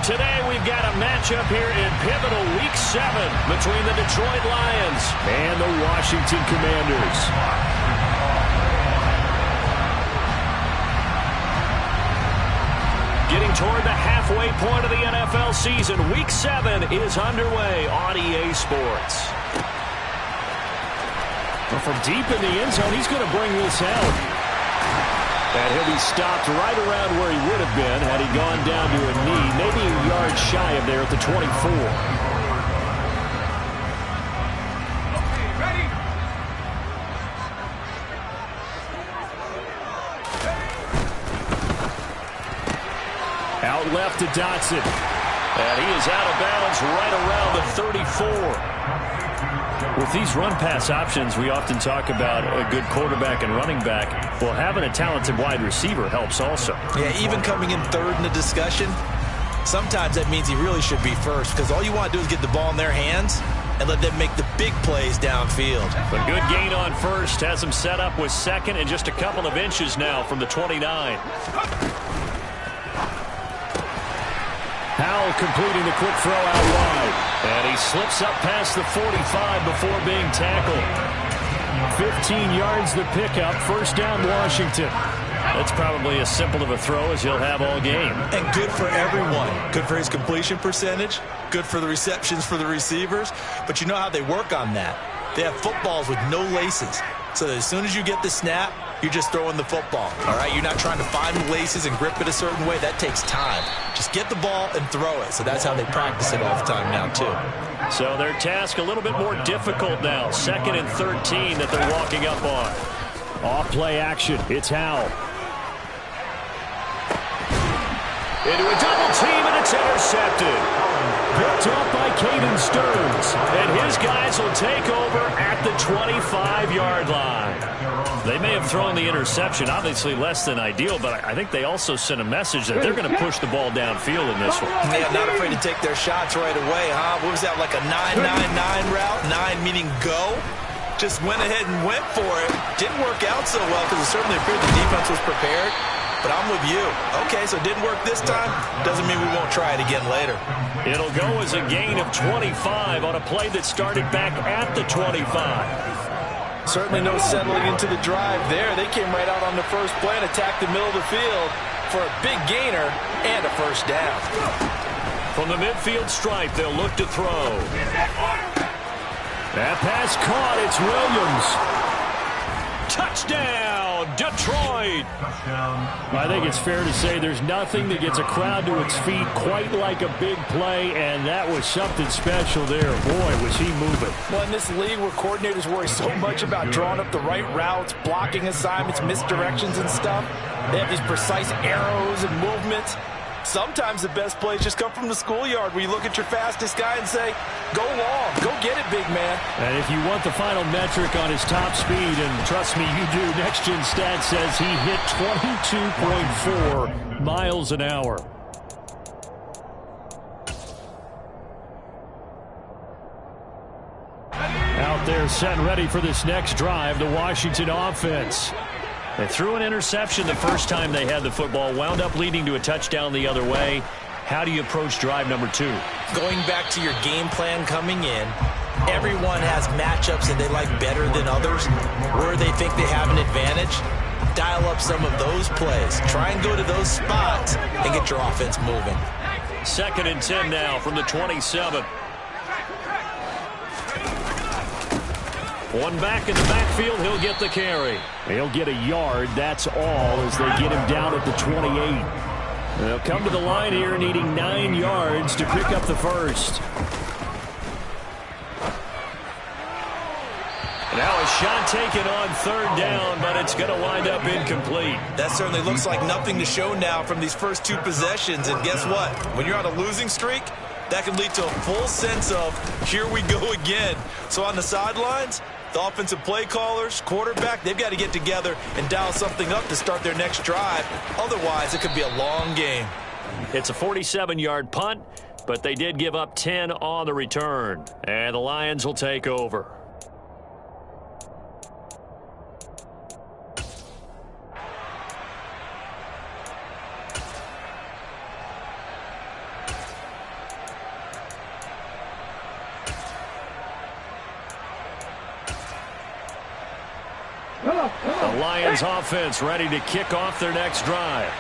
Today we've got a matchup here in pivotal Week 7 between the Detroit Lions and the Washington Commanders. Getting toward the halfway point of the NFL season, Week 7 is underway on EA Sports. Well, from deep in the end zone, he's going to bring this out. And he'll be stopped right around where he would have been had he gone down to a knee, maybe a yard shy of there at the 24. Out left to Dotson. And he is out of bounds right around the 34. With these run-pass options, we often talk about a good quarterback and running back. Well, having a talented wide receiver helps also. Yeah, even coming in third in the discussion, sometimes that means he really should be first, because all you want to do is get the ball in their hands and let them make the big plays downfield. A good gain on first has him set up with second and just a couple of inches now from the 29. Howell completing the quick throw out wide. And he slips up past the 45 before being tackled. 15 yards the pickup. First down, Washington. That's probably as simple of a throw as he'll have all game. And good for everyone. Good for his completion percentage. Good for the receptions for the receivers. But you know how they work on that. They have footballs with no laces. So that as soon as you get the snap, you're just throwing the football. All right, you're not trying to find the laces and grip it a certain way. That takes time. Just get the ball and throw it. So that's how they practice it all the time now, too. So their task a little bit more difficult now. 2nd and 13 that they're walking up on. Off-play action. It's Howell. Into a double team, and it's intercepted. Picked off by Caden Stearns. And his guys will take over at the 25-yard line. They may have thrown the interception, obviously less than ideal, but I think they also sent a message that they're going to push the ball downfield in this one. Yeah, not afraid to take their shots right away, huh? What was that, like a 9-9-9 route? 9 meaning go? Just went ahead and went for it. Didn't work out so well because it certainly appeared the defense was prepared. But I'm with you. Okay, so it didn't work this time. Doesn't mean we won't try it again later. It'll go as a gain of 25 on a play that started back at the 25. Certainly no settling into the drive there. They came right out on the first play and attacked the middle of the field for a big gainer and a first down. From the midfield stripe, they'll look to throw. That pass caught. It's Williams. Touchdown, Detroit. I think it's fair to say there's nothing that gets a crowd to its feet quite like a big play, and that was something special there. Boy, was he moving. Well, in this league where coordinators worry so much about drawing up the right routes, blocking assignments, misdirections and stuff, they have these precise arrows and movements. Sometimes the best plays just come from the schoolyard where you look at your fastest guy and say, go long, go get it, big man. And if you want the final metric on his top speed, and trust me, you do, Next Gen Stats says he hit 22.4 miles an hour. Out there set and ready for this next drive, the Washington offense. They threw an interception the first time they had the football, wound up leading to a touchdown the other way. How do you approach drive number 2? Going back to your game plan coming in, everyone has matchups that they like better than others, where they think they have an advantage. Dial up some of those plays. Try and go to those spots and get your offense moving. 2nd and 10 now from the 27. One back in the backfield, he'll get the carry. He'll get a yard, that's all, as they get him down at the 28. They'll come to the line here needing 9 yards to pick up the first. Now a shot taken on 3rd down, but it's going to wind up incomplete. That certainly looks like nothing to show now from these first 2 possessions. And guess what? When you're on a losing streak, that can lead to a full sense of, here we go again. So on the sidelines, the offensive play callers, quarterback, they've got to get together and dial something up to start their next drive. Otherwise, it could be a long game. It's a 47-yard punt, but they did give up 10 on the return. And the Lions will take over. The Lions offense ready to kick off their next drive.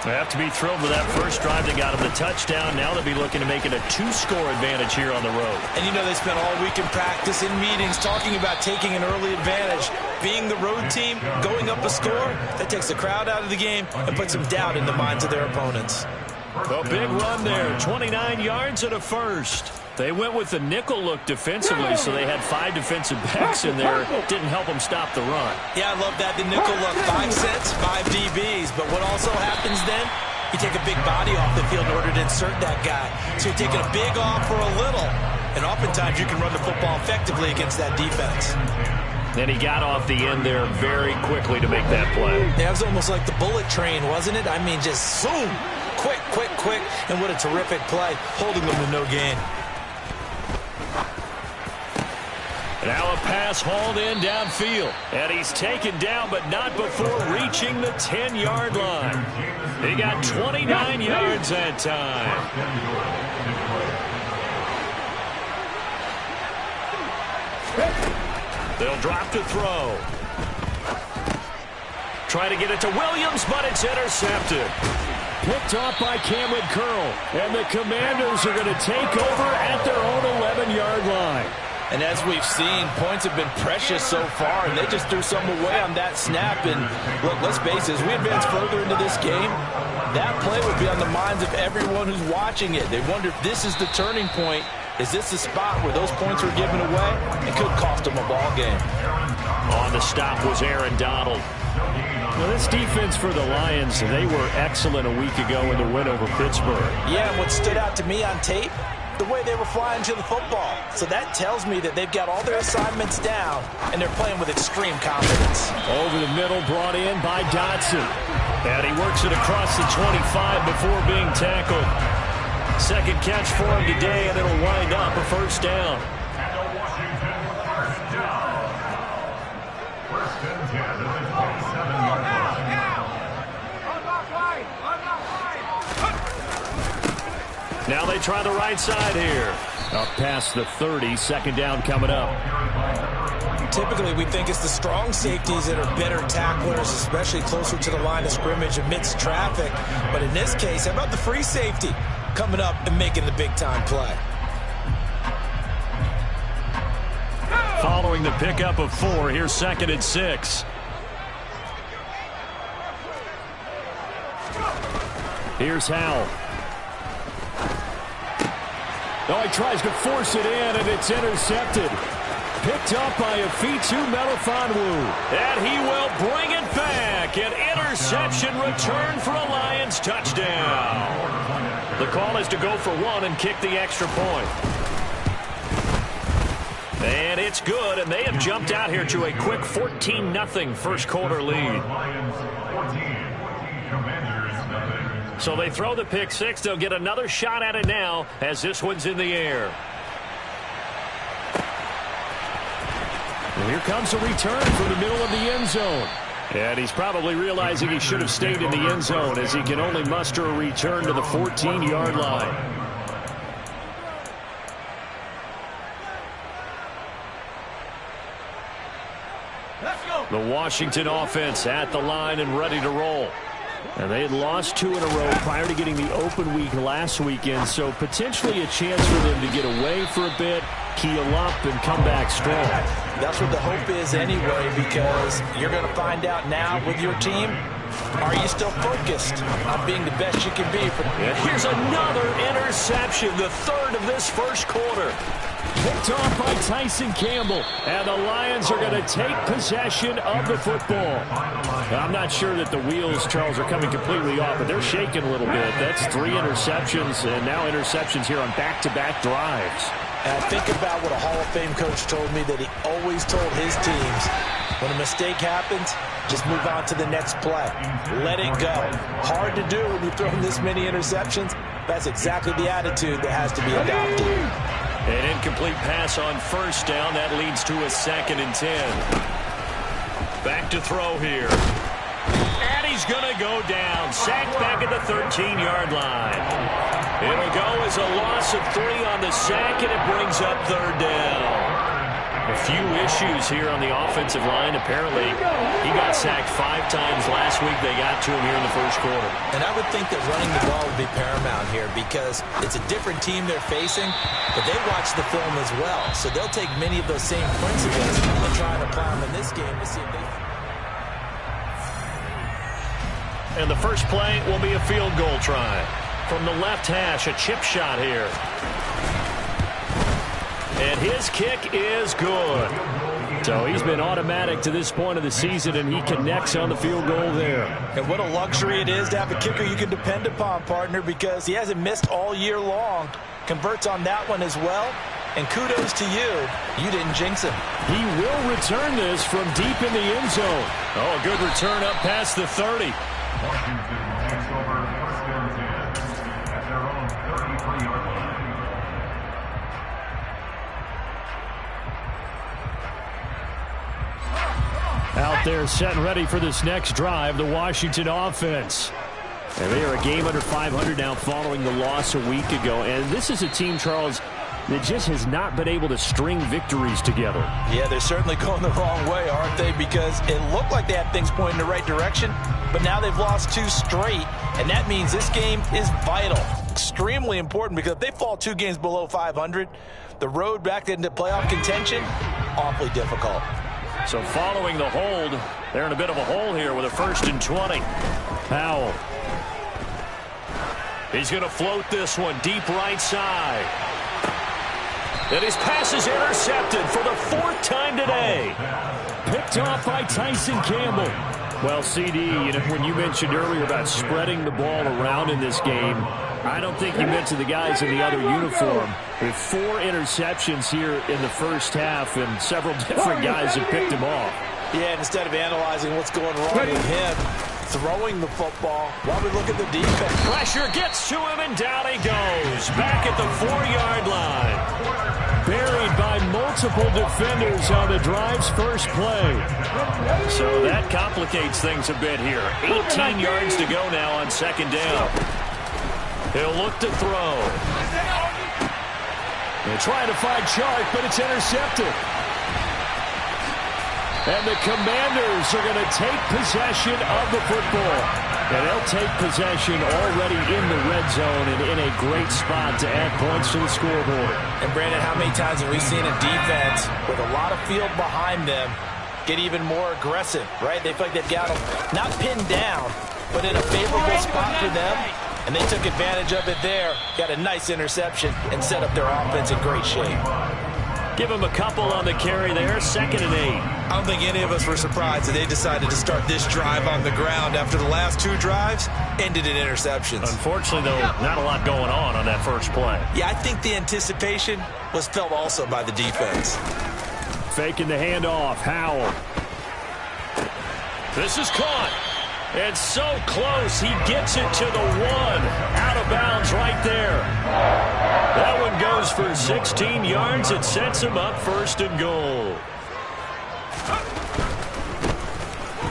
They have to be thrilled with that first drive. They got them the touchdown. Now they'll be looking to make it a 2-score advantage here on the road. And you know they spent all week in practice, in meetings, talking about taking an early advantage. Being the road team, going up a score, that takes the crowd out of the game and puts some doubt in the minds of their opponents. A big run there, 29 yards and a first. They went with the nickel look defensively, so they had 5 defensive backs in there. Didn't help them stop the run. Yeah, I love that. The nickel look, 5 sets, 5 DBs. But what also happens then, you take a big body off the field in order to insert that guy. So you're taking a big off for a little. And oftentimes you can run the football effectively against that defense. Then he got off the end there very quickly to make that play. Yeah, it was almost like the bullet train, wasn't it? I mean, just zoom. Quick, quick, quick. And what a terrific play, holding them to no gain. Now a pass hauled in downfield. And he's taken down, but not before reaching the 10-yard line. He got 29 yards that time. They'll drop to throw. Try to get it to Williams, but it's intercepted. Picked off by Cameron Curl. And the Commanders are going to take over at their own 11-yard line. And as we've seen, points have been precious so far, and they just threw some away on that snap. And look, let's face it, as we advance further into this game, that play will be on the minds of everyone who's watching it. They wonder if this is the turning point. Is this the spot where those points were given away? It could cost them a ball game. On the stop was Aaron Donald. Well, this defense for the Lions, they were excellent a week ago in the win over Pittsburgh. Yeah, and what stood out to me on tape, the way they were flying to the football. So that tells me that they've got all their assignments down, and they're playing with extreme confidence. Over the middle, brought in by Dotson. And he works it across the 25 before being tackled. Second catch for him today, and it'll wind up a first down. Now they try the right side here. Up past the 30, second down coming up. Typically, we think it's the strong safeties that are better tacklers, especially closer to the line of scrimmage amidst traffic. But in this case, how about the free safety coming up and making the big-time play? Following the pickup of 4, here's 2nd and 6. Here's Howell. Oh, he tries to force it in, and it's intercepted. Picked up by Afitu Melifonwu. And he will bring it back. An interception return for a Lions touchdown. The call is to go for 1 and kick the extra point. And it's good, and they have jumped out here to a quick 14-0 first quarter lead. So they throw the pick 6. They'll get another shot at it now as this one's in the air. And here comes a return from the middle of the end zone. And he's probably realizing he should have stayed in the end zone as he can only muster a return to the 14-yard line. The Washington offense at the line and ready to roll. And they had lost 2 in a row prior to getting the open week last weekend, so potentially a chance for them to get away for a bit, keel up, and come back strong. That's what the hope is anyway, because you're going to find out now with your team, are you still focused on being the best you can be? And here's another interception, the 3rd of this first quarter. Picked off by Tyson Campbell, and the Lions are going to take possession of the football. I'm not sure that the wheels, Charles, are coming completely off, but they're shaking a little bit. That's 3 interceptions, and now interceptions here on back-to-back drives. And I think about what a Hall of Fame coach told me, that he always told his teams, when a mistake happens, just move on to the next play. Let it go. Hard to do when you throw this many interceptions. That's exactly the attitude that has to be adopted. An incomplete pass on first down. That leads to a 2nd and 10. Back to throw here. And he's going to go down. Sacked back at the 13-yard line. It'll go as a loss of 3 on the sack, and it brings up 3rd down. A few issues here on the offensive line. Apparently, he got sacked 5 times last week. They got to him here in the first quarter. And I would think that running the ball would be paramount here because it's a different team they're facing, but they watch the film as well. So they'll take many of those same principles and try and apply them in this game to see if they... And the first play will be a field goal try. From the left hash, a chip shot here. And his kick is good. So he's been automatic to this point of the season, and he connects on the field goal there. And what a luxury it is to have a kicker you can depend upon, partner, because he hasn't missed all year long. Converts on that one as well. And kudos to you. You didn't jinx him. He will return this from deep in the end zone. Oh, a good return up past the 30. Washington takes over first and 10 at their own 33-yard line. Out there set and ready for this next drive, the Washington offense. And they are a game under 500 now following the loss a week ago. And this is a team, Charles, that just has not been able to string victories together. Yeah, they're certainly going the wrong way, aren't they? Because it looked like they had things pointing in the right direction, but now they've lost 2 straight, and that means this game is vital. Extremely important, because if they fall 2 games below 500, the road back into playoff contention, awfully difficult. So following the hold, they're in a bit of a hole here with a 1st and 20. Powell. He's going to float this one deep right side. And his pass is intercepted for the 4th time today. Picked off by Tyson Campbell. Well, CD, you know, when you mentioned earlier about spreading the ball around in this game, I don't think you mentioned the guys in the other uniform. With 4 interceptions here in the first half, and several different guys have picked him off. Yeah, and instead of analyzing what's going wrong with him, throwing the football, while we look at the defense. Pressure gets to him, and down he goes. Back at the 4-yard line. Buried by multiple defenders on the drive's first play. So that complicates things a bit here. 18 yards to go now on 2nd down. He'll look to throw. They're trying to find Chark, but it's intercepted. And the Commanders are going to take possession of the football. And they'll take possession already in the red zone and in a great spot to add points to the scoreboard. And Brandon, how many times have we seen a defense with a lot of field behind them get even more aggressive, right? They feel like they've got them not pinned down, but in a favorable spot for them. And they took advantage of it there, got a nice interception, and set up their offense in great shape. Give him a couple on the carry there, 2nd and 8. I don't think any of us were surprised that they decided to start this drive on the ground after the last 2 drives ended in interceptions. Unfortunately, though, not a lot going on that first play. Yeah, I think the anticipation was felt also by the defense. Faking the handoff, Howell. This is caught. And so close, he gets it to the 1. Out of bounds right there. That one goes for 16 yards. It sets him up 1st and goal.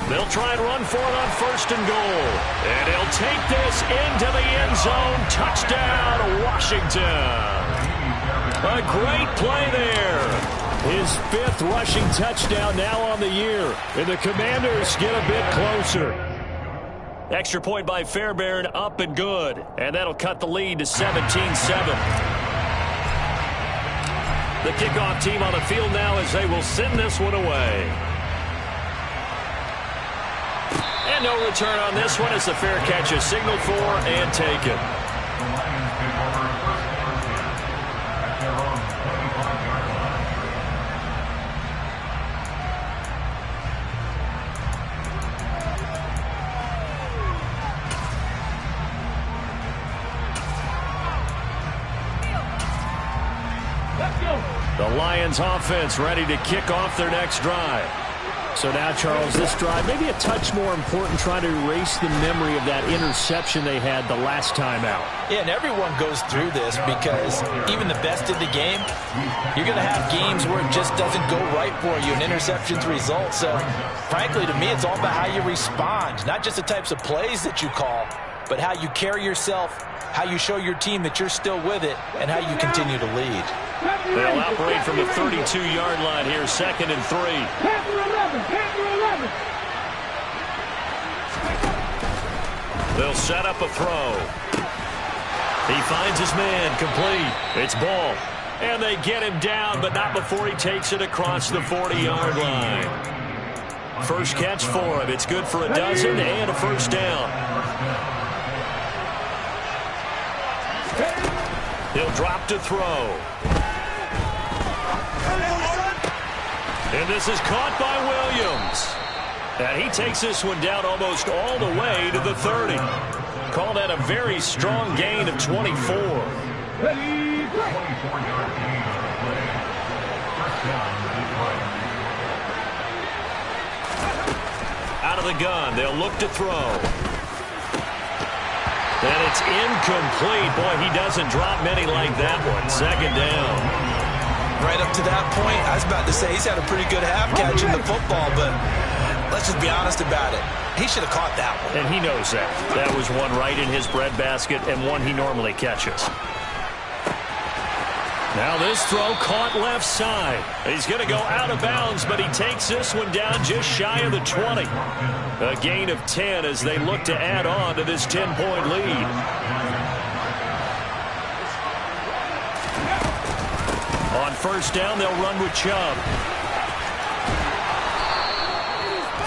They'll try and run for it on 1st and goal. And he'll take this into the end zone. Touchdown, Washington. A great play there. His 5th rushing touchdown now on the year. And the Commanders get a bit closer. Extra point by Fairbairn, up and good. And that'll cut the lead to 17-7. The kickoff team on the field now as they will send this one away. And no return on this one as the fair catch is signaled for and taken. The Lions offense ready to kick off their next drive. So now, Charles, this drive maybe a touch more important, trying to erase the memory of that interception they had the last time out. Yeah, and everyone goes through this because even the best in the game, you're going to have games where it just doesn't go right for you, and interceptions result. So, frankly, to me, it's all about how you respond, not just the types of plays that you call, but how you carry yourself, how you show your team that you're still with it, and how you continue to lead. They'll operate from the 32-yard line here, 2nd and 3. They'll set up a throw. He finds his man, complete. It's ball. And they get him down, but not before he takes it across the 40-yard line. First catch for him. It's good for a dozen and a first down. He'll drop to throw. And this is caught by Williams. And he takes this one down almost all the way to the 30. Call that a very strong gain of 24. Out of the gun, they'll look to throw. And it's incomplete. Boy, he doesn't drop many like that one. 2nd down. Right up to that point, I was about to say he's had a pretty good half catching the football, but let's just be honest about it. He should have caught that one. And he knows that. That was one right in his breadbasket and one he normally catches. Now this throw caught left side. He's going to go out of bounds, but he takes this one down just shy of the 20. A gain of 10 as they look to add on to this 10-point lead. On first down, they'll run with Chubb.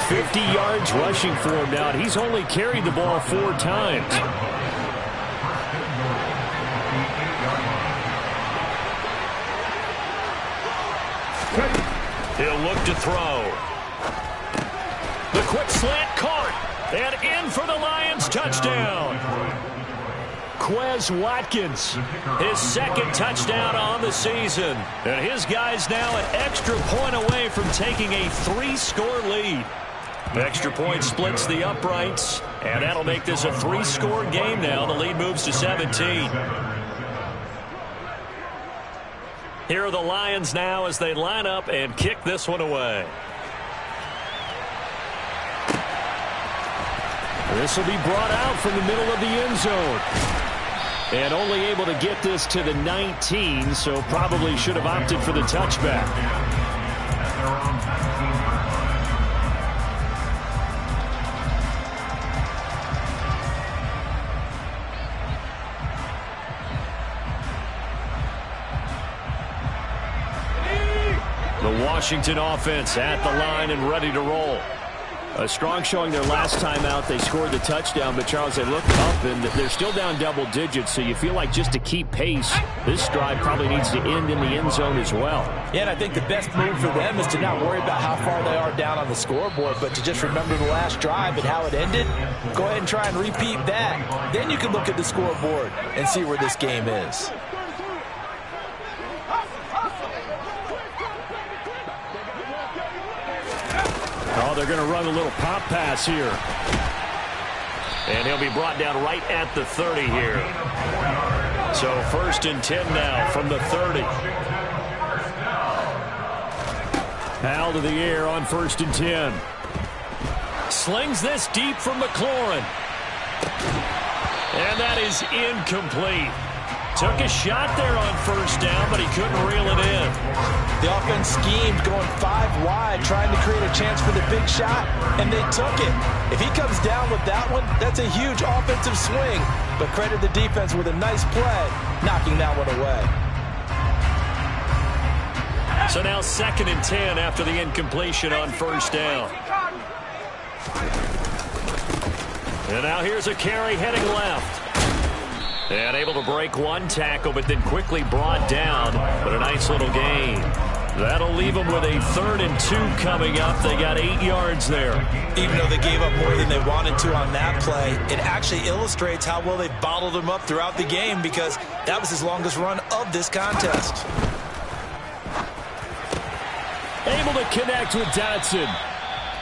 50 yards rushing for him now. He's only carried the ball 4 times. He'll look to throw. The quick slant caught. And in for the Lions touchdown. Quez Watkins, his 2nd touchdown on the season. And his guy's now an extra point away from taking a 3-score lead. Extra point splits the uprights, and that'll make this a 3-score game now. The lead moves to 17. Here are the Lions now as they line up and kick this one away. This will be brought out from the middle of the end zone. And only able to get this to the 19, so probably should have opted for the touchback. The Washington offense at the line and ready to roll. A strong showing their last time out. They scored the touchdown, but Charles, they look up and they're still down double digits, so you feel like just to keep pace, this drive probably needs to end in the end zone as well. Yeah, and I think the best move for them is to not worry about how far they are down on the scoreboard, but to just remember the last drive and how it ended. Go ahead and try and repeat that. Then you can look at the scoreboard and see where this game is. Oh, they're going to run a little pop pass here. And he'll be brought down right at the 30 here. So 1st and 10 now from the 30. Out of the air on 1st and 10. Slings this deep from McLaurin. And that is incomplete. Took a shot there on 1st down, but he couldn't reel it in. The offense schemed going 5 wide, trying to create a chance for the big shot, and they took it. If he comes down with that one, that's a huge offensive swing. But credit the defense with a nice play, knocking that one away. So now 2nd and 10 after the incompletion on 1st down. And now here's a carry heading left. And able to break one tackle, but then quickly brought down. But a nice little gain. That'll leave them with a 3rd and 2 coming up. They got 8 yards there. Even though they gave up more than they wanted to on that play, it actually illustrates how well they bottled them up throughout the game, because that was his longest run of this contest. Able to connect with Dotson.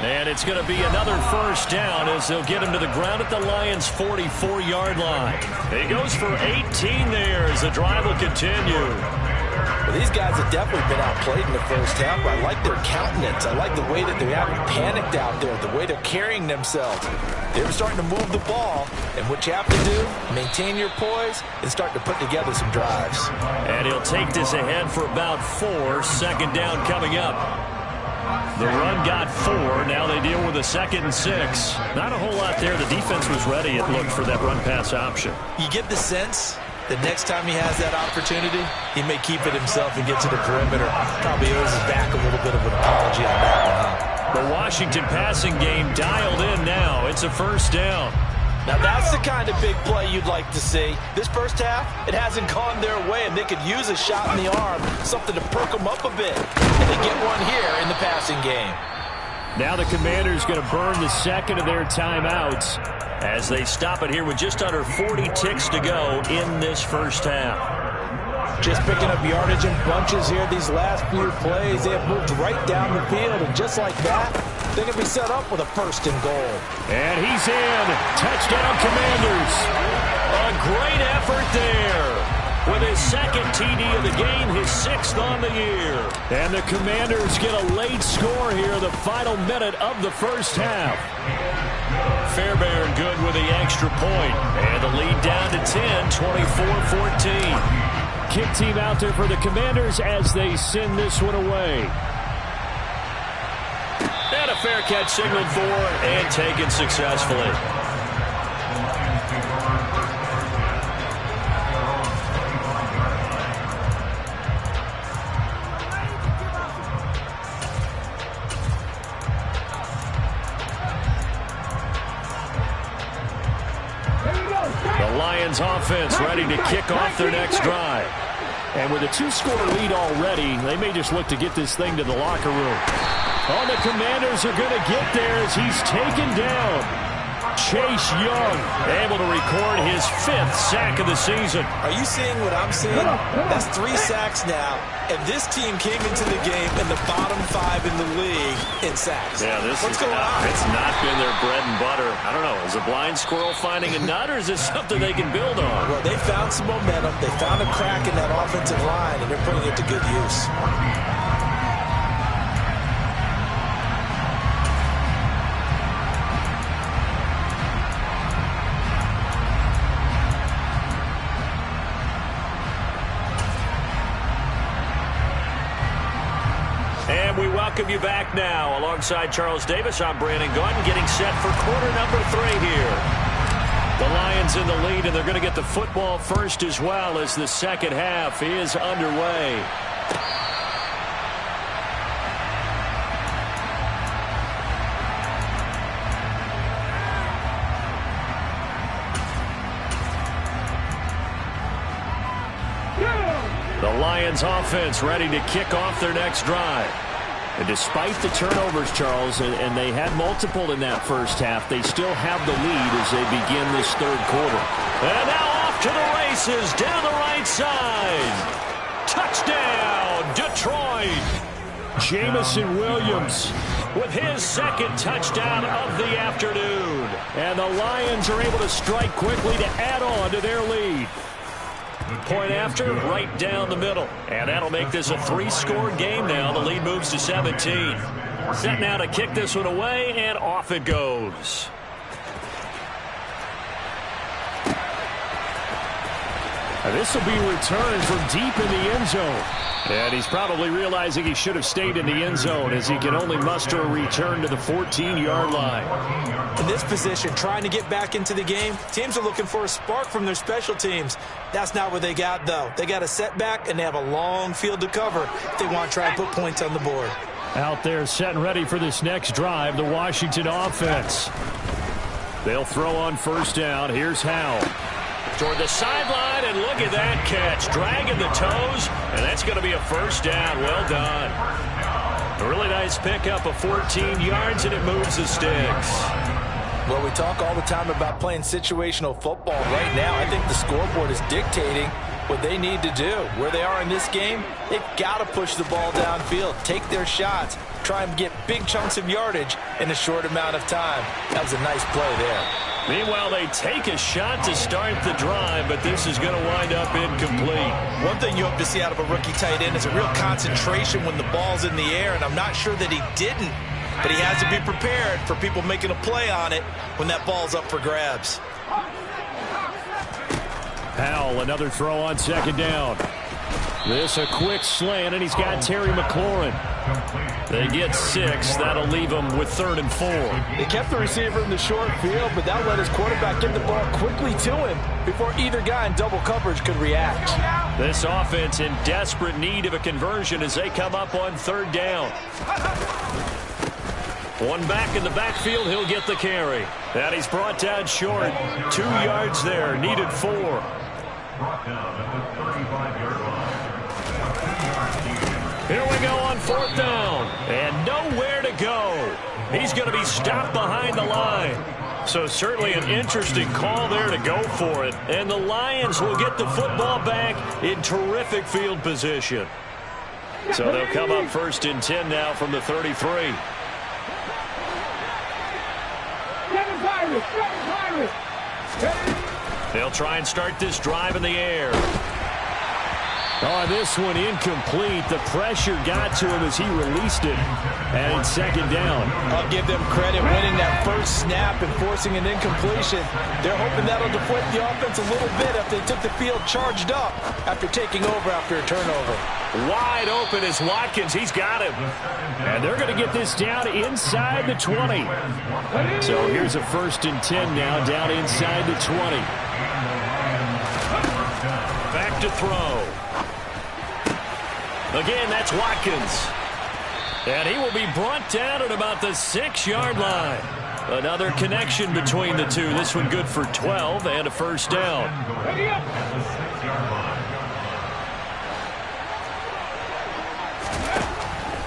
And it's going to be another first down as they'll get him to the ground at the Lions' 44-yard line. He goes for 18 there as the drive will continue. Well, these guys have definitely been outplayed in the first half. I like their countenance. I like the way that they haven't panicked out there, the way they're carrying themselves. They're starting to move the ball, and what you have to do, maintain your poise and start to put together some drives. And he'll take this ahead for about 4. Second down coming up. The run got 4. Now they deal with a 2nd and 6. Not a whole lot there. The defense was ready, it looked, for that run-pass option. You get the sense that next time he has that opportunity, he may keep it himself and get to the perimeter. Probably owes his back a little bit of an apology on that one, huh? The Washington passing game dialed in now. It's a first down. Now that's the kind of big play you'd like to see. This first half, it hasn't gone their way, and they could use a shot in the arm, something to perk them up a bit. And they get one here in the passing game. Now the Commanders going to burn the second of their timeouts as they stop it here with just under 40 ticks to go in this first half. Just picking up yardage in bunches here these last few plays. They have moved right down the field, and just like that, they're going to be set up with a 1st and goal. And he's in. Touchdown, Commanders. A great effort there. With his 2nd TD of the game, his 6th on the year. And the Commanders get a late score here in the final minute of the first half. Fairbairn good with the extra point. And the lead down to 10, 24-14. Kick team out there for the Commanders as they send this one away. And a fair catch signaled for and taken successfully. The Lions offense ready to kick off their next drive. And with a 2-score lead already, they may just look to get this thing to the locker room. Oh, the Commanders are going to get there as he's taken down. Chase Young able to record his 5th sack of the season. Are you seeing what I'm seeing? That's 3 sacks now, and this team came into the game in the bottom 5 in the league in sacks. Yeah, what's going on? It's not been their bread and butter. I don't know. Is a blind squirrel finding a nut, or is this something they can build on? Well, they found some momentum. They found a crack in that offensive line, and they're putting it to good use. And we welcome you back now. Alongside Charles Davis, I'm Brandon Gaudin, getting set for quarter number 3 here. The Lions in the lead, and they're going to get the football first as well as the second half is underway. The Lions offense ready to kick off their next drive. And despite the turnovers, Charles, and they had multiple in that first half, they still have the lead as they begin this 3rd quarter. And now off to the races down the right side. Touchdown, Detroit. Jamison Williams with his 2nd touchdown of the afternoon. And the Lions are able to strike quickly to add on to their lead. Point after, right down the middle. And that'll make this a 3-score game now. The lead moves to 17. Set now to kick this one away, and off it goes. And this will be returned from deep in the end zone. And he's probably realizing he should have stayed in the end zone as he can only muster a return to the 14-yard line. In this position, trying to get back into the game, teams are looking for a spark from their special teams. That's not what they got, though. They got a setback, and they have a long field to cover if they want to try and put points on the board. Out there set and ready for this next drive, the Washington offense. They'll throw on first down. Here's Howell. Toward the sideline, and look at that catch. Dragging the toes, and that's going to be a first down. Well done. A really nice pickup of 14 yards, and it moves the sticks. Well, we talk all the time about playing situational football. Right now, I think the scoreboard is dictating what they need to do. Where they are in this game, they've got to push the ball downfield, take their shots, try and get big chunks of yardage in a short amount of time. That was a nice play there. Meanwhile, they take a shot to start the drive, but this is going to wind up incomplete. One thing you hope to see out of a rookie tight end is a real concentration when the ball's in the air, and I'm not sure that he didn't, but he has to be prepared for people making a play on it when that ball's up for grabs. Powell, another throw on second down. This a quick slant, and he's got Terry McLaurin. They get 6. That'll leave them with 3rd and 4. They kept the receiver in the short field, but that let his quarterback get the ball quickly to him before either guy in double coverage could react. This offense in desperate need of a conversion as they come up on 3rd down. One back in the backfield, he'll get the carry. And he's brought down short. 2 yards there, needed 4. Brought down at the 35-yard line. Here we go on 4th down. And nowhere to go. He's going to be stopped behind the line. So certainly an interesting call there to go for it. And the Lions will get the football back in terrific field position. So they'll come up 1st and 10 now from the 33. They'll try and start this drive in the air. Oh, this one incomplete. The pressure got to him as he released it. And it's 2nd down. I'll give them credit winning that first snap and forcing an incompletion. They're hoping that'll deflate the offense a little bit after they took the field charged up after taking over after a turnover. Wide open is Watkins. He's got him. And they're going to get this down inside the 20. So here's a 1st and 10 now down inside the 20. Back to throw. Again, that's Watkins. And he will be brought down at about the 6-yard line. Another connection between the two. This one good for 12 and a 1st down.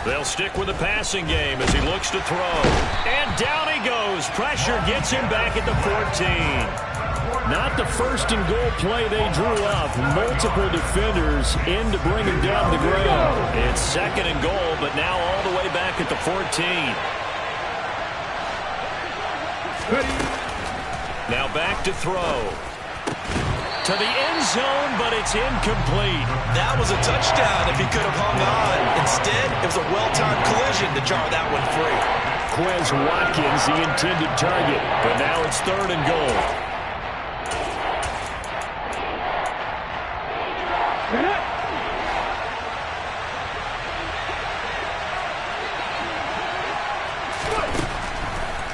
They'll stick with the passing game as he looks to throw. And down he goes. Pressure gets him back at the 14. Not the 1st and goal play they drew up. Multiple defenders in to bring him down the ground. It's 2nd and goal, but now all the way back at the 14. Now back to throw. To the end zone, but it's incomplete. That was a touchdown if he could have hung on. Instead, it was a well-timed collision to jar that one free. Quez Watkins, the intended target, but now it's 3rd and goal.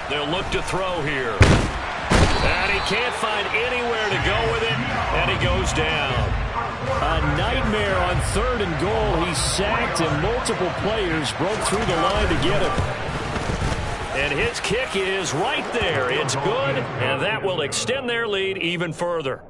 They'll look to throw here. And he can't find anywhere to go with it, and he goes down. A nightmare on 3rd and goal. He's sacked, and multiple players broke through the line to get him. And his kick is right there. It's good, and that will extend their lead even further.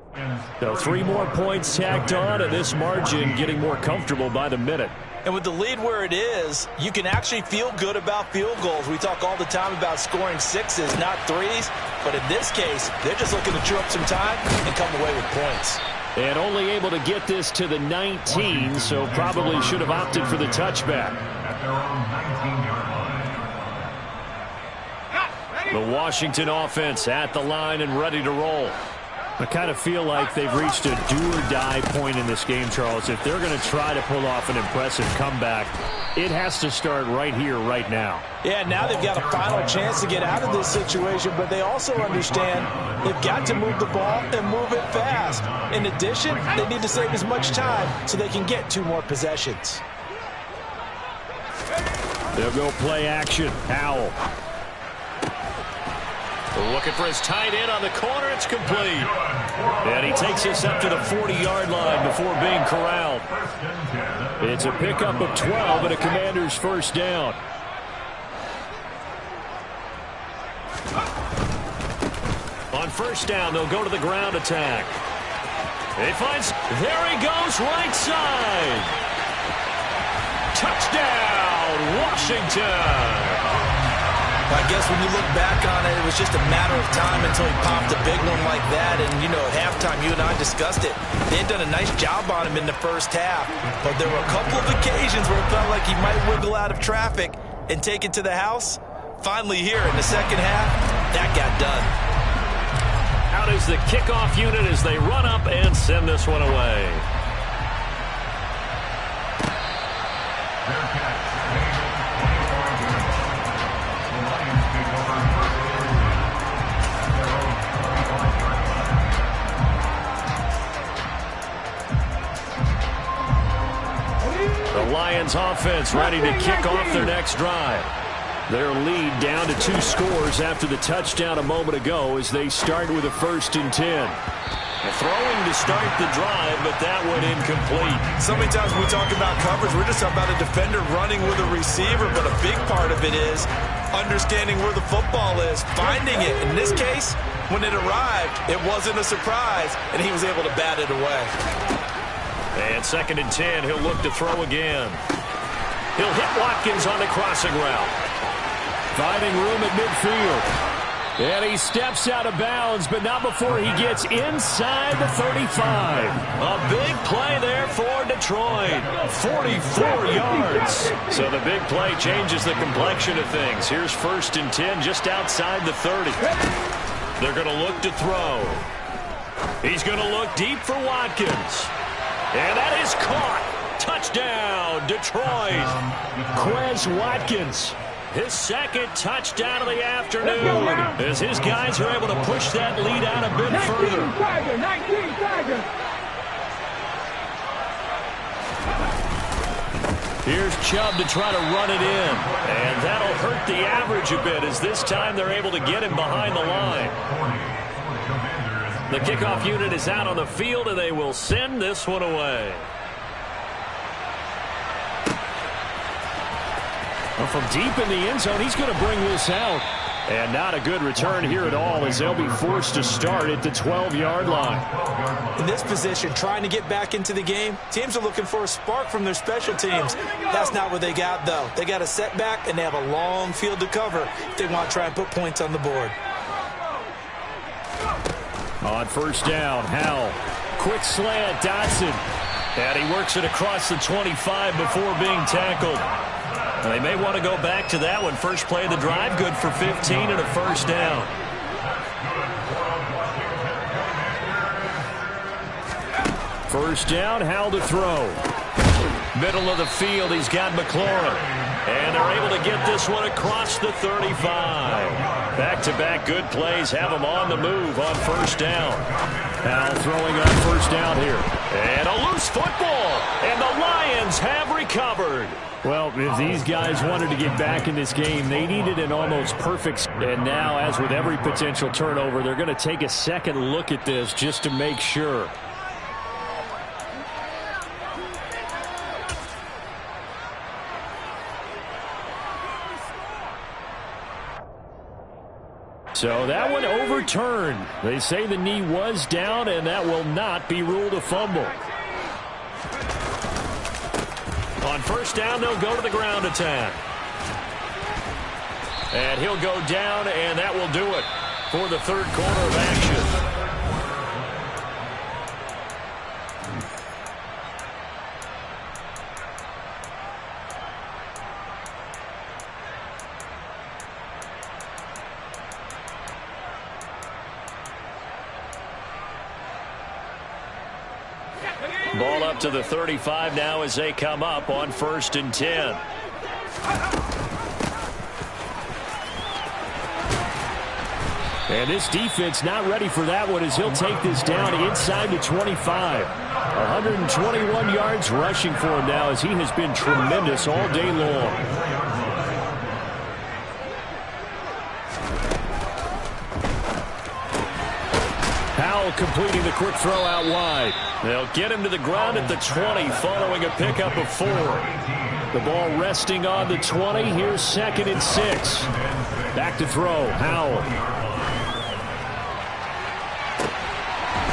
So 3 more points tacked on, and this margin getting more comfortable by the minute. And with the lead where it is, you can actually feel good about field goals. We talk all the time about scoring 6s, not 3s. But in this case, they're just looking to chew up some time and come away with points. And only able to get this to the 19, so probably should have opted for the touchback. At their own 19-yard line. The Washington offense at the line and ready to roll. I kind of feel like they've reached a do-or-die point in this game, Charles. If they're going to try to pull off an impressive comeback, it has to start right here, right now. Yeah, now they've got a final chance to get out of this situation, but they also understand they've got to move the ball and move it fast. In addition, they need to save as much time so they can get 2 more possessions. They'll go play action. Powell. Looking for his tight end on the corner. It's complete. And he takes us up to the 40-yard line before being corralled. It's a pickup of 12 and a Commander's 1st down. On 1st down, they'll go to the ground attack. He finds, there he goes, right side. Touchdown, Washington. I guess when you look back on it, it was just a matter of time until he popped a big one like that. And, you know, at halftime, you and I discussed it. They had done a nice job on him in the first half. But there were a couple of occasions where it felt like he might wiggle out of traffic. and take it to the house? Finally here in the second half, that got done. Out is the kickoff unit as they run up and send this one away. The Lions offense ready to kick off their next drive. Their lead down to 2 scores after the touchdown a moment ago as they start with a 1st and 10. Throwing to start the drive, but that went incomplete. So many times when we talk about coverage, we're just talking about a defender running with a receiver, but a big part of it is understanding where the football is, finding it. In this case, when it arrived, it wasn't a surprise, and he was able to bat it away. And 2nd and 10, he'll look to throw again. He'll hit Watkins on the crossing route. Finding room at midfield. And he steps out of bounds, but not before he gets inside the 35. A big play there for Detroit. 44 yards. So the big play changes the complexion of things. Here's 1st and 10 just outside the 30. They're going to look to throw. He's going to look deep for Watkins. And that is caught. Touchdown, Detroit. Quez Watkins. His 2nd touchdown of the afternoon as his guys are able to push that lead out a bit further. Here's Chubb to try to run it in. And that'll hurt the average a bit as this time they're able to get him behind the line. The kickoff unit is out on the field and they will send this one away. Well, from deep in the end zone, he's going to bring this out. And not a good return here at all as they'll be forced to start at the 12-yard line. In this position, trying to get back into the game, teams are looking for a spark from their special teams. That's not what they got, though. They got a setback, and they have a long field to cover if they want to try and put points on the board. On 1st down, Howell. Quick slant, Dotson. And he works it across the 25 before being tackled. They may want to go back to that one. First play of the drive, good for 15 and a 1st down. First down, Howell to throw. Middle of the field, he's got McLaurin. And they're able to get this one across the 35. Back-to-back good plays have them on the move on 1st down. Howell throwing on 1st down here. And a loose football. And the Lions have recovered. Well, if these guys wanted to get back in this game, they needed an almost perfect. And now, as with every potential turnover, they're going to take a second look at this just to make sure. So that one overturned. They say the knee was down, and that will not be ruled a fumble. On 1st down, they'll go to the ground attack. And he'll go down, and that will do it for the 3rd quarter of action. Ball up to the 35 now as they come up on 1st and 10. And this defense not ready for that one as he'll take this down inside the 25. 121 yards rushing for him now as he has been tremendous all day long. Howell completing the quick throw out wide. They'll get him to the ground at the 20 following a pickup of 4. The ball resting on the 20. Here's 2nd and 6. Back to throw. Howell.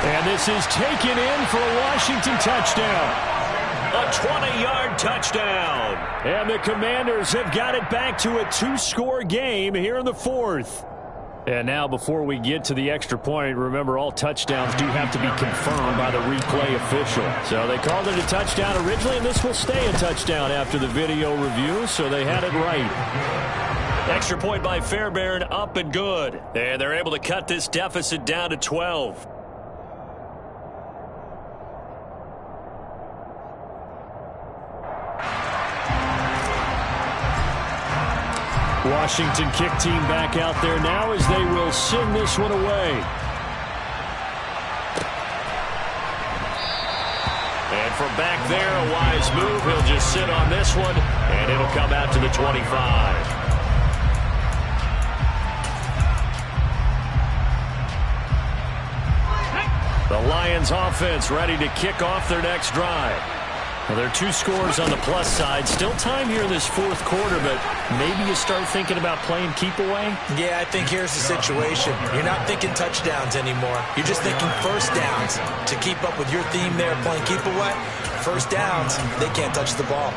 And this is taken in for a Washington touchdown. A 20-yard touchdown. And the Commanders have got it back to a 2-score game here in the 4th. And now before we get to the extra point, remember all touchdowns do have to be confirmed by the replay official. So they called it a touchdown originally, and this will stay a touchdown after the video review, so they had it right. Extra point by Fairbairn, up and good. And they're able to cut this deficit down to 12. Washington kick team back out there now as they will send this one away. And from back there, a wise move. He'll just sit on this one, and it'll come out to the 25. The Lions offense ready to kick off their next drive. Well, there are 2 scores on the plus side. Still time here in this fourth quarter, but maybe you start thinking about playing keep away? Yeah, I think here's the situation. You're not thinking touchdowns anymore. You're just thinking first downs. To keep up with your theme there, playing keep away, first downs, they can't touch the ball.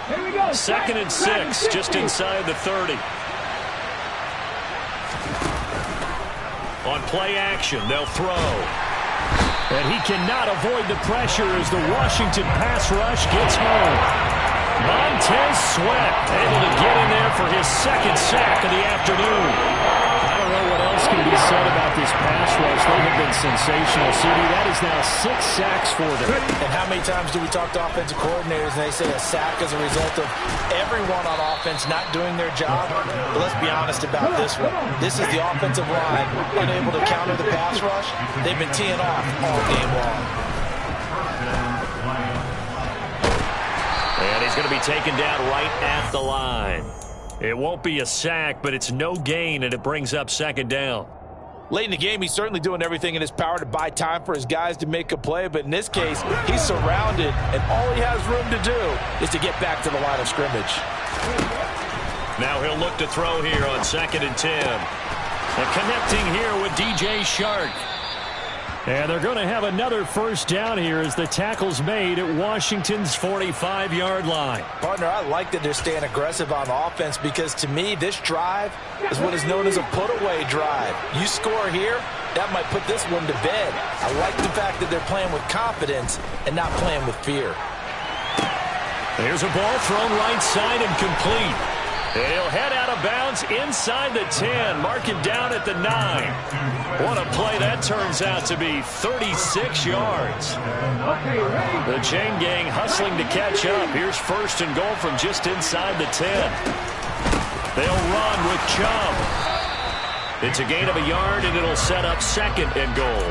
Here we go. 2nd and 6, just inside the 30. On play action, they'll throw. And he cannot avoid the pressure as the Washington pass rush gets home. Montez Sweat able to get in there for his 2nd sack of the afternoon. I don't know what else can be said about this pass rush. They have been sensational, CD. That is now 6 sacks for them. And how many times do we talk to offensive coordinators and they say a sack is a result of everyone on offense not doing their job? But let's be honest about this one. This is the offensive line unable to counter the pass rush. They've been teeing off all game long. And he's going to be taken down right at the line. It won't be a sack, but it's no gain, and it brings up 2nd down. Late in the game, he's certainly doing everything in his power to buy time for his guys to make a play, but in this case, he's surrounded, and all he has room to do is to get back to the line of scrimmage. Now he'll look to throw here on 2nd and 10. And connecting here with DJ Shark. And they're going to have another first down here as the tackle's made at Washington's 45-yard line. Partner, I like that they're staying aggressive on offense because to me, this drive is what is known as a put-away drive. You score here, that might put this one to bed. I like the fact that they're playing with confidence and not playing with fear. Here's a ball thrown right side and complete. He'll head out of bounds inside the 10. Mark him down at the 9. What a play that turns out to be. 36 yards. The chain gang hustling to catch up. Here's 1st and goal from just inside the 10. They'll run with Chubb. It's a gain of a yard, and it'll set up 2nd and goal.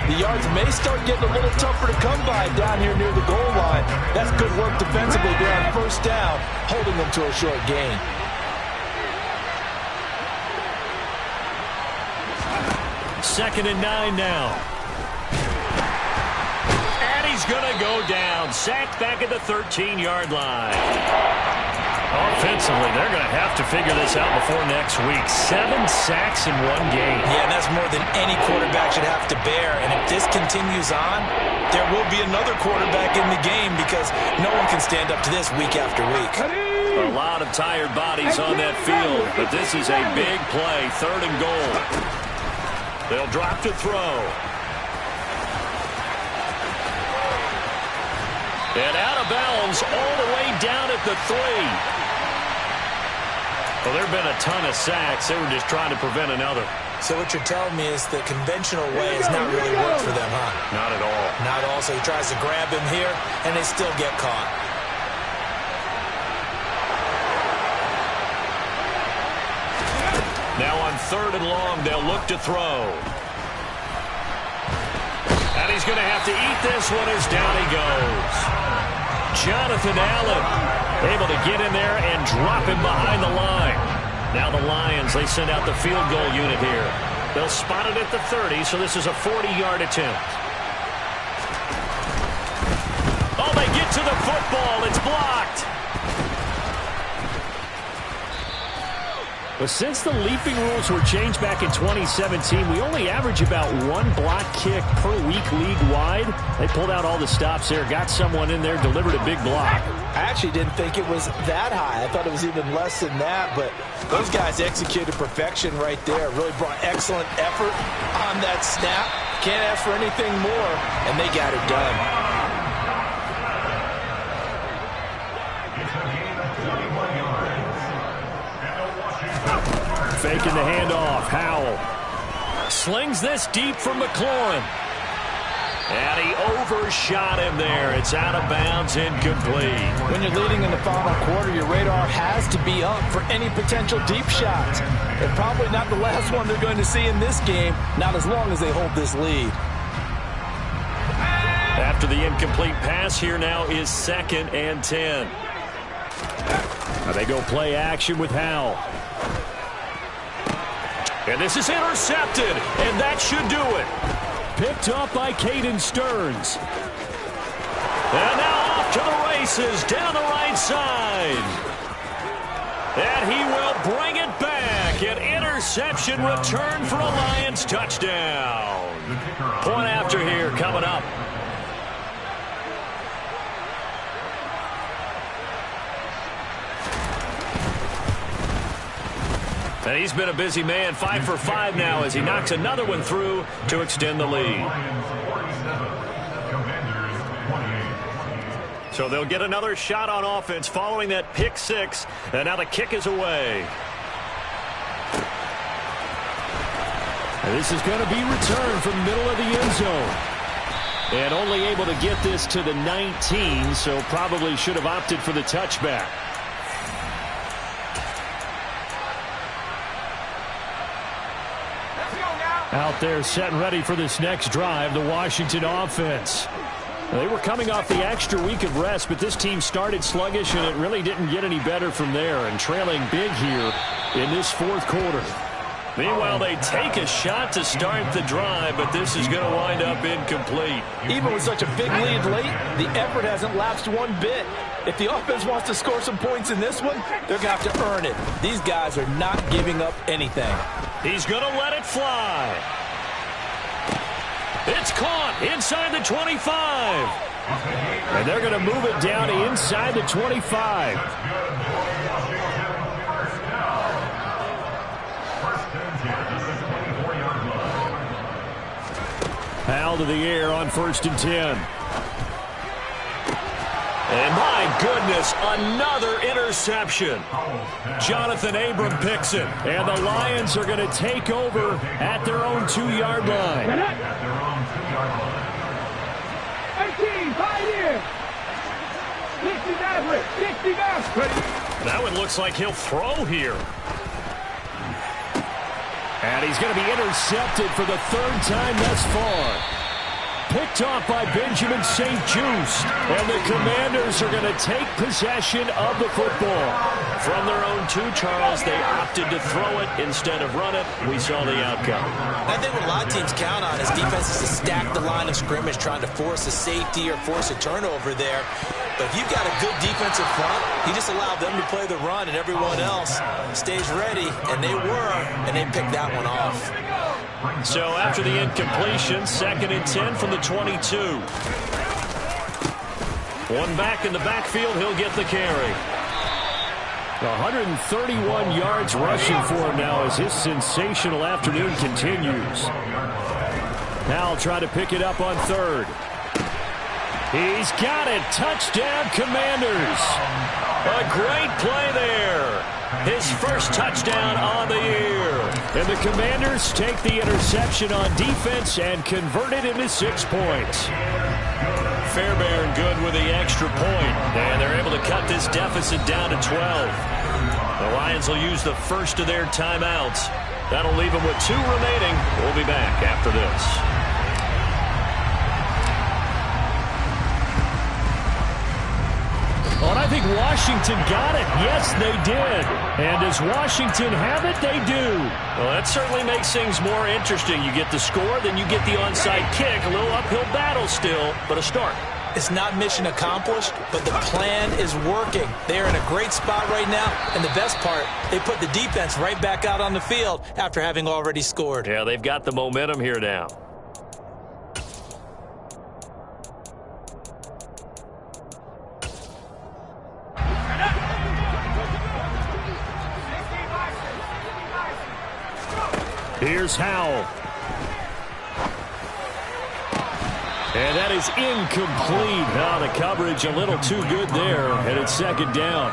The yards may start getting a little tougher to come by down here near the goal line. That's good work defensively there on 1st down, holding them to a short gain. 2nd and 9 now. And he's going to go down. Sacked back at the 13-yard line. Offensively, they're going to have to figure this out before next week. 7 sacks in one game. Yeah, and that's more than any quarterback should have to bear. And if this continues on, there will be another quarterback in the game because no one can stand up to this week after week. A lot of tired bodies on that field, but this is a big play. 3rd and goal. They'll drop to throw. And out of bounds all the way down at the 3. Well, there have been a ton of sacks. They were just trying to prevent another. So what you're telling me is the conventional way has not really worked for them, huh? Not at all. Not at all. So he tries to grab him here, and they still get caught. Now on 3rd and long, they'll look to throw. And he's going to have to eat this one as down he goes. Jonathan Allen able to get in there and drop him behind the line. Now the Lions, they send out the field goal unit here. They'll spot it at the 30, so this is a 40-yard attempt. Oh, they get to the football. It's blocked. But since the leaping rules were changed back in 2017, we only average about 1 block kick per week league-wide. They pulled out all the stops there, got someone in there, delivered a big block. I actually didn't think it was that high. I thought it was even less than that, but those guys executed perfection right there. Really brought excellent effort on that snap. Can't ask for anything more, and they got it done. Faking the handoff. Howell slings this deep from McLaurin. And he overshot him there. It's out of bounds, incomplete. When you're leading in the final quarter, your radar has to be up for any potential deep shots. And probably not the last one they're going to see in this game, not as long as they hold this lead. After the incomplete pass, here now is 2nd and 10. Now they go play action with Howell. And this is intercepted, and that should do it. Picked up by Caden Stearns. And now off to the races down the right side. And he will bring it back. An interception return for a Lions touchdown. Point after here coming up. And he's been a busy man, 5 for 5 now as he knocks another one through to extend the lead. So they'll get another shot on offense following that pick 6, and now the kick is away. And this is going to be returned from the middle of the end zone. And only able to get this to the 19, so probably should have opted for the touchback. Out there set and ready for this next drive, the Washington offense. They were coming off the extra week of rest, but this team started sluggish, and it really didn't get any better from there, and trailing big here in this 4th quarter. Meanwhile, they take a shot to start the drive, but this is going to wind up incomplete. Even with such a big lead late, the effort hasn't lapsed one bit. If the offense wants to score some points in this one, they're going to have to earn it. These guys are not giving up anything. He's going to let it fly. It's caught inside the 25. And they're going to move it down to inside the 25. Howell to the air on 1st and 10. And my goodness, another interception. Jonathan Abram picks it. And the Lions are going to take over at their own 2-yard line. 18, 5 here. 60 That one looks like he'll throw here. And he's going to be intercepted for the 3rd time thus far. Picked off by Benjamin St. Just. And the Commanders are going to take possession of the football. From their own 2, Charles, they opted to throw it instead of run it. We saw the outcome. I think what a lot of teams count on is defenses to stack the line of scrimmage, trying to force a safety or force a turnover there. But if you've got a good defensive front, you just allow them to play the run, and everyone else stays ready, and they were, and they picked that one off. So after the incompletion, 2nd and 10 from the 22. One back in the backfield, he'll get the carry. 131 yards rushing for him now as his sensational afternoon continues. Now try to pick it up on 3rd. He's got it. Touchdown, Commanders. A great play there. His first touchdown on the year. And the Commanders take the interception on defense and convert it into 6 points. Fairbairn good with the extra point. And they're able to cut this deficit down to 12. The Lions will use the first of their timeouts. That'll leave them with 2 remaining. We'll be back after this. Well, and I think Washington got it. Yes, they did. And does Washington have it? They do. Well, that certainly makes things more interesting. You get the score, then you get the onside kick. A little uphill battle still, but a start. It's not mission accomplished, but the plan is working. They're in a great spot right now, and the best part, they put the defense right back out on the field after having already scored. Yeah, they've got the momentum here now. Here's Howell. And that is incomplete. Now the coverage a little too good there, and it's second down.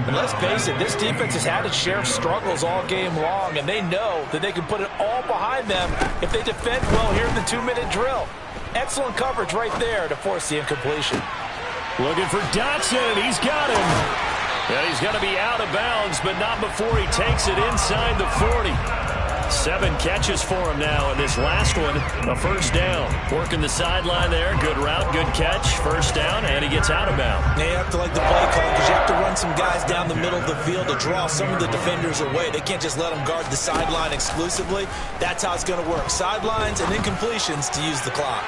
And let's face it, this defense has had its share of struggles all game long, and they know that they can put it all behind them if they defend well here in the 2-minute drill. Excellent coverage right there to force the incompletion. Looking for Dotson, and he's got him. And he's going to be out of bounds, but not before he takes it inside the 40. 7 catches for him now, and this last one, a first down. Working the sideline there. Good route, good catch. First down, and he gets out of bounds. They have to like the play call because you have to run some guys down the middle of the field to draw some of the defenders away. They can't just let them guard the sideline exclusively. That's how it's going to work. Sidelines and incompletions to use the clock.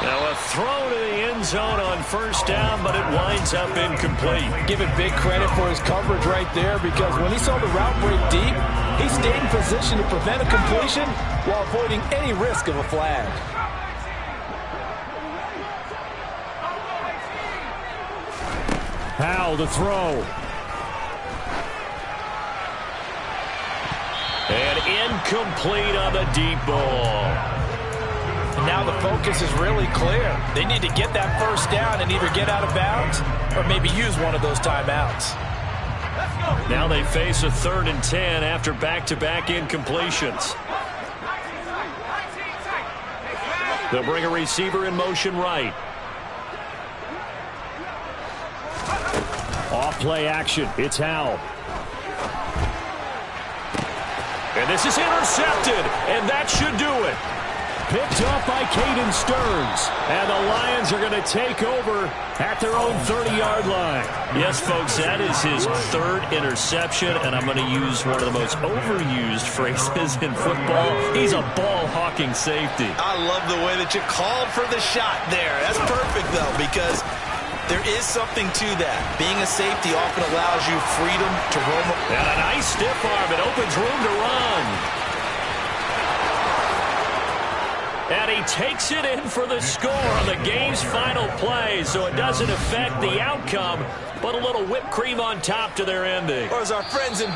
Now a throw to the end zone on first down, but it winds up incomplete. Give it big credit for his coverage right there, because when he saw the route break deep, he stayed in position to prevent a completion while avoiding any risk of a flag. Howell to throw. And incomplete on the deep ball. And now the focus is really clear. They need to get that first down and either get out of bounds or maybe use one of those timeouts. Now they face a 3rd and 10 after back-to-back incompletions. They'll bring a receiver in motion right. Off play action. It's Howell. And this is intercepted, and that should do it. Picked off by Caden Stearns. And the Lions are going to take over at their own 30-yard line. Yes, folks, that is his 3rd interception, and I'm going to use one of the most overused phrases in football. He's a ball-hawking safety. I love the way that you called for the shot there. That's perfect, though, because there is something to that. Being a safety often allows you freedom to roam. And a nice stiff arm. It opens room to run. And he takes it in for the score on the game's final play, so it doesn't affect the outcome, but a little whipped cream on top to their ending. Or as our friends in